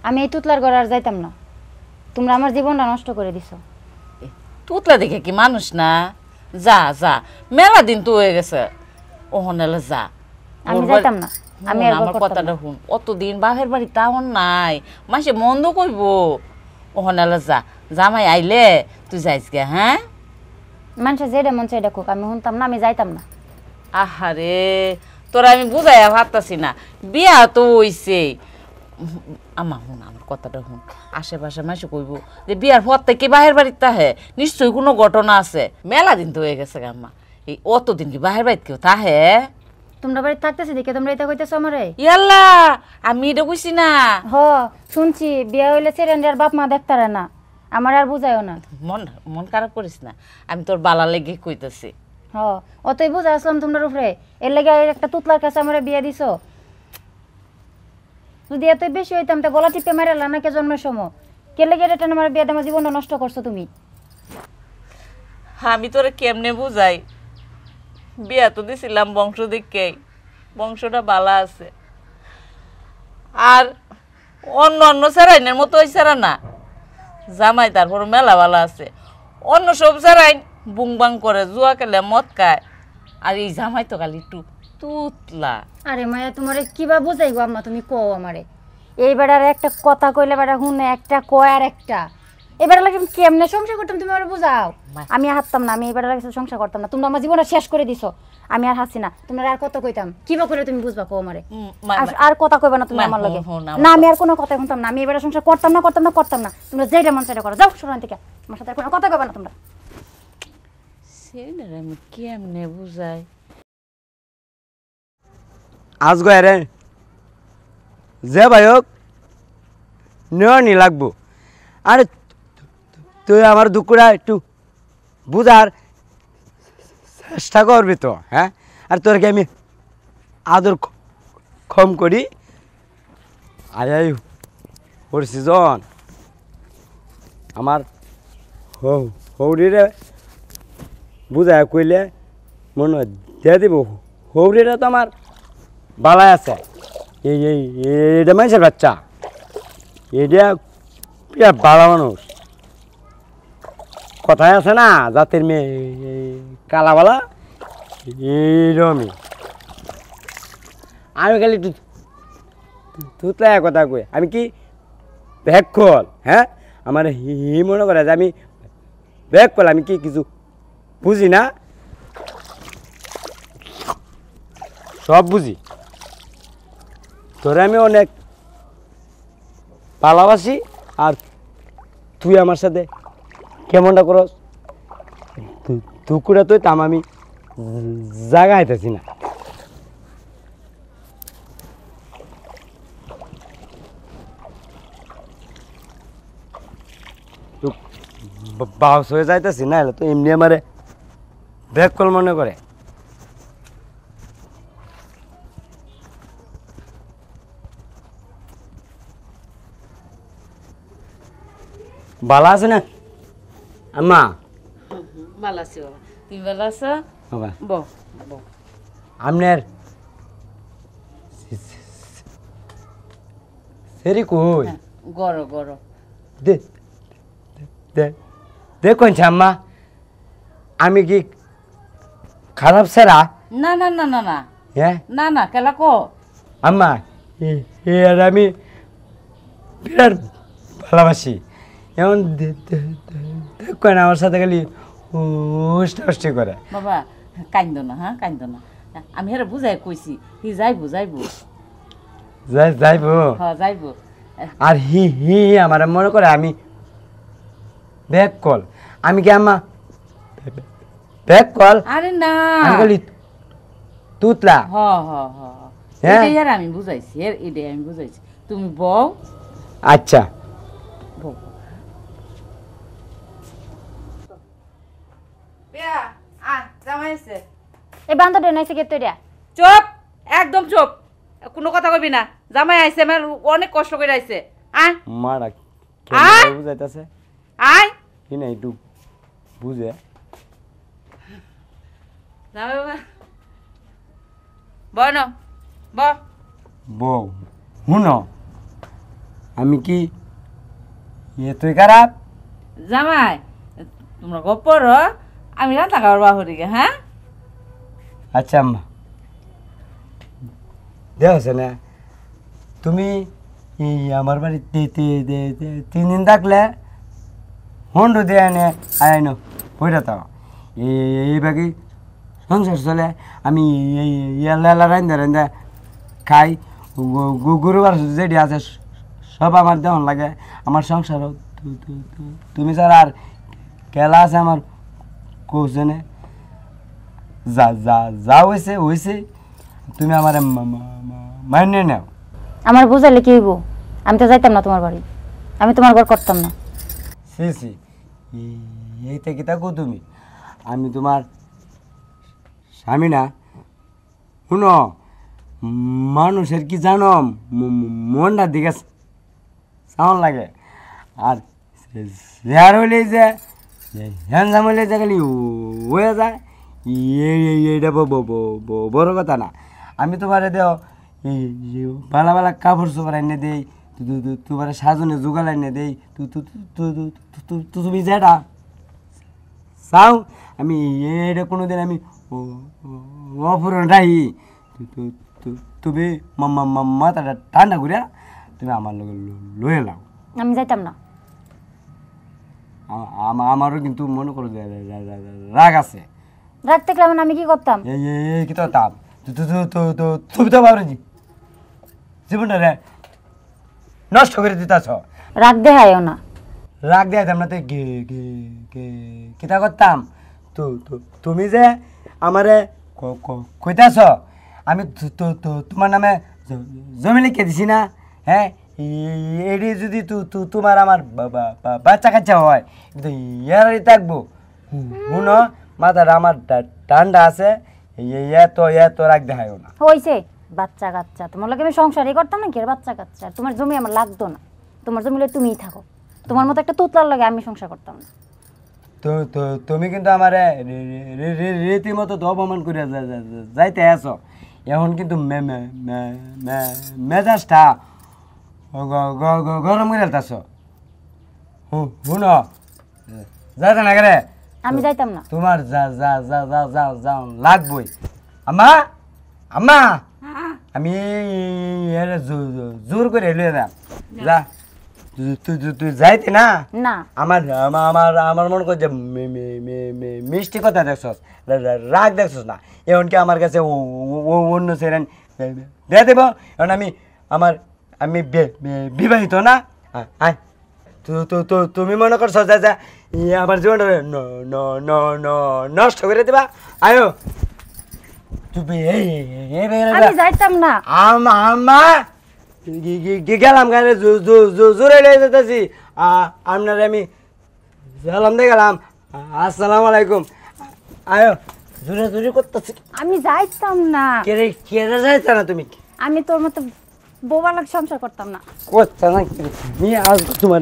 আমি এই তুতলার ঘর আর যাইতাম না। তোমরা আমার জীবনটা নষ্ট করে দিছো। তুতলা দেখে কি মানুষ না? যা যা, মেলা দিন তো হয়ে গেছে, ওহনেলে যা। আমি যাইতাম না, আমি আর আমার কথাটা শুন, অতদিন বাপের বাড়ি তাও নাই, মাসে মন্দ কইব। ওহনেলে যা, জামাই আইলে তুই যাইস গে। হ্যাঁ, মানুষের যেটা মন চাই দেখুক, আমি শুনতাম না, আমি যাইতাম না। আহারে, তোরা আমি বুঝাইয়া ভাবতাছি না, বিয়া তো হইছে। আমা শুন, আমার কথাটা শুন, আশেপাশে মাসে কইব যে বিয়ার পর থেকে বাহের বাড়িতে তাহে, নিশ্চয়ই কোনো ঘটনা আছে। মেলা দিন তো হয়ে গেছে আম্মা, এই অতদিন কি বাহের বাড়িতে কেউ তাহে? তোমরা বাড়ি থাকতেছি দেখে তোমরা এটা কইতেছো আমারে? ইয়াল্লা, আমি এটা কইছি না। হ, শুনছি বিয়া হইলে সেরেন্ডার বাপ মা দেখতারে না, আমার আর বুঝায়ও না। মন মন খারাপ করিস না, আমি তোর বালা লেগে কইতাছি। হ, অতই বুঝা আসলাম তোমার উপরে, এর লেগে একটা তুতলার কাছে আমার বিয়া দিছো। যদি এতই বেশি হইতাম তো গলা টিপে মারালা না কে জন্মের সময়, কে লেগে এটা আমার বিয়া আমার জীবনটা নষ্ট করছো তুমি। আমি তোরে কেমনে বুঝাই, বিয়া তো দিছিলাম বংশ দেখে, বংশটা বালা আছে। আর অন্য অন্য সারাইনের মতো ওই সারা না, জামাই তারপর মেলা বালা আছে। অন্য সব সারাইন বুংবাং করে, জুয়া খেলে মদ খায়, আর এই জামাই তো খালি তুতলা। আরে মায়া, তোমারে কিবা বুঝাইবো আম্মা, তুমি কও আমারে। এই বেড়ার একটা কথা কইলে বেড়া শুনে একটা কয় আর একটা। এবার লাগে কেমনে সংসার করতাম তুমি আমারে বুঝাও। আমি হাঁটতাম না, আমি এবার লাগে সংসার করতাম না। তোমরা আমার জীবনটা শেষ করে দিছো, আমি আর হাসি না। তোমরা আর কত কইতাম, কিবা করে তুমি বুঝবা কও আমারে। আর কথা কইবা না তুমি আমার লগে। না, আমি আর কোনো কথা শুনতাম না। আমি এবার সংসার করতাম না, করতাম না, করতাম না। তোমরা যেটা মন চাইটা করো, যাও শোনান থেকে। আমার সাথে কোনো কথা কইবা না তোমরা। সেটার আমি কেমনে বুঝাই? আজ গয় রে যে ভাই হোক নেওয়ানি লাগবো। আরে তুই আমার দুকুরা একটু বুঝার চেষ্টা করবি তো। হ্যাঁ, আর তোরকে আমি আদর কম করি। আয় করছি জন আমার হৌরিরে বুঝায় কইলে মনে দিয়ে দিব। হৌরিরা তো আমার বালাই আছে। এইটা মানুষের বাচ্চা, এটা বিরাট বালা মানুষ। কথায় আছে না, জাতের মেয়ে কালাবালা, এইরকমই। আমি খালি তুতলা কথা কই, আমি কি ব্যাগ খোল? হ্যাঁ, আমার হি মনে করে যে আমি ব্যাগ খোল, আমি কি কিছু বুঝি না? সব বুঝি। তোরে আমি অনেক ভালোবাসি, আর তুই আমার সাথে কেমনটা করস দুকুরা তুই তাম আমি জায়গা হইতেছি না। বাউস হয়ে যাইতেছি না, তো এমনি আমারে ব্যাক কল মনে করে। ভালো আছে না আম্মা? ভালো আছি বাবা, তুমি ভালো আছো? বাবা বউ বউ, আপনার সেরি কই? গরো গরো। দেখুন আম্মা, আমি কি খারাপ সেরা? না না না না না, হ্যাঁ না না, কেলা কো আম্মা, আর আমি বিরাট ভালোবাসি। এমন দেখুন আমার সাথে খালি উষ্টি করে। বাবা, কান্দ না, হ্যাঁ কান্দ না। আমি হেরে বুঝাই কইছি, হি যাইবো যাইবো যাইবো। হ্যাঁ যাইবো। আর হি হি আমার মনে করে আমি ব্যাক কল। আমি কি আম্মা ব্যাক কল? আরে না, আমি খালি তুতলা। হ হ হ, এটাই আর আমি বুঝাইছি, এটাই আমি বুঝাইছি। তুমি বউ। আচ্ছা বউ। এই বান্ধবটা নাইছে কে তোরা? চুপ, একদম চুপ, কোনো কথা কইবি না। জামাই আইছে, আমার অনেক কষ্ট করে আইছে। আয় মারা আয় কেন বুঝাইতাছে? আয় কি না একটু বুঝে। জামাই বাবা, বয় না, ব বউ শুনো, আমি কি তুই খারাপ? জামাই তোমরা গপ্পর আমি রান্না খাবার বাহরি গে। হ্যাঁ আচ্ছা আম্মা দেখছে না তুমি আমার বাড়িতে 3 দিন থাকলে হন্ডু দিয়ে এনে আইনো ওইটা তাও এই বাকি সংসার চলে। আমি এলা রান্দা রান্দা খাই, গুরুবার যেটি আছে সব আমার দেওয়ান লাগে। আমার সংসারও তুমি স্যার আর খেলা আছে আমার কোচনে যা যা যা হয়েছে হয়েছে, তুমি আমার মাইনে নাও। আমার বুঝাইলে কি হইব? আমি তো যাইতাম না তোমার বাড়ি, আমি তোমার ঘর করতাম না। সি সি এইটা কি থাকো তুমি? আমি তোমার স্বামী না? শুনো, মানুষের কি জানো মনটার দিকে সাউন্ড লাগে। আর শেয়ার হইলে যে হ্যান্ডসাম হইলে যে খালি হয়ে যায়, এইটা বড় কথা না। আমি তোমার দেও ভালো ভালো কাপড় চোপড় এনে দেই, তোমার সাজনে জোগাল এনে দেই, তুমি যেটা চাও আমি এটা কোনোদিন আমি অপূরণ রাখি। তুমি মাথাটা ঠান্ডা করিয়া তুমি আমার লগে লয়ে লাও। আমি যাইতাম না। আমারও কিন্তু মনে করো যে রাগ আছে। রাগ থাকলে আমি কি করতাম? কি তো তাম তুমি তো ভাবছি জীবনটা রে নষ্ট করে দিতেছ। রাগ দেখায়ও না। রাগ দেখাইতাম না তো কিতা করতাম? তুমি যে আমারে কইতাছ আমি তোমার নামে জমি লিখে দিছি না? হ্যাঁ, এটি যদি তোমার আমার বাচ্চা কাচ্চা হয় ইয়ারই থাকবো। শুনো, মাথাটা আমার ঠান্ডা আছে, এত রাগ দেখায়ও না। হইছে বাচ্চা কাচ্চা, তোমার লাগে আমি সংসারই করতাম না কি? আর বাচ্চা কাচ্চা তোমার জমি আমার লাগতো না। তোমার জমি লইলে তুমিই থাকো। তোমার মতো একটা তোতলার লাগে আমি সংসার করতাম না। তুমি কিন্তু আমার রীতিমতো তো অপমান করে যাইতে আছো। এখন কিন্তু মেজাজটা গরম করে ফেলতেছ। শুনো, যাইতে না করে আমি যাইতাম না। তোমার যা যা যা যা যা যা লাগবই। আম্মা আম্মা আমি জোর করে লয়ে দাম যা। তুই যাইতে না? না আমার আমার আমার মনে কর যে মিষ্টি কথা দেখছস, রাগ দেখছস না। এখন কি আমার কাছে অন্য সেরেন দিয়ে দেব? এখন আমি বিবাহিত না? তুমি মনে করছো যে আমার জীবনটা নষ্ট করে দেবা? আয়ো তুমি আমি যাইতাম না। আমা গেলাম গানে জোরে লেগে যেতেছি। আপনার আমি সালাম দিয়ে গেলাম, আসসালামু আলাইকুম। আয়ো জোরে জোরে করতেছি। আমি যাইতাম না। কেড়ে যাইতা না তুমি? আমি তোর মতো বোবা লাগ সংসার করতাম না। করতে না, আজ তোমার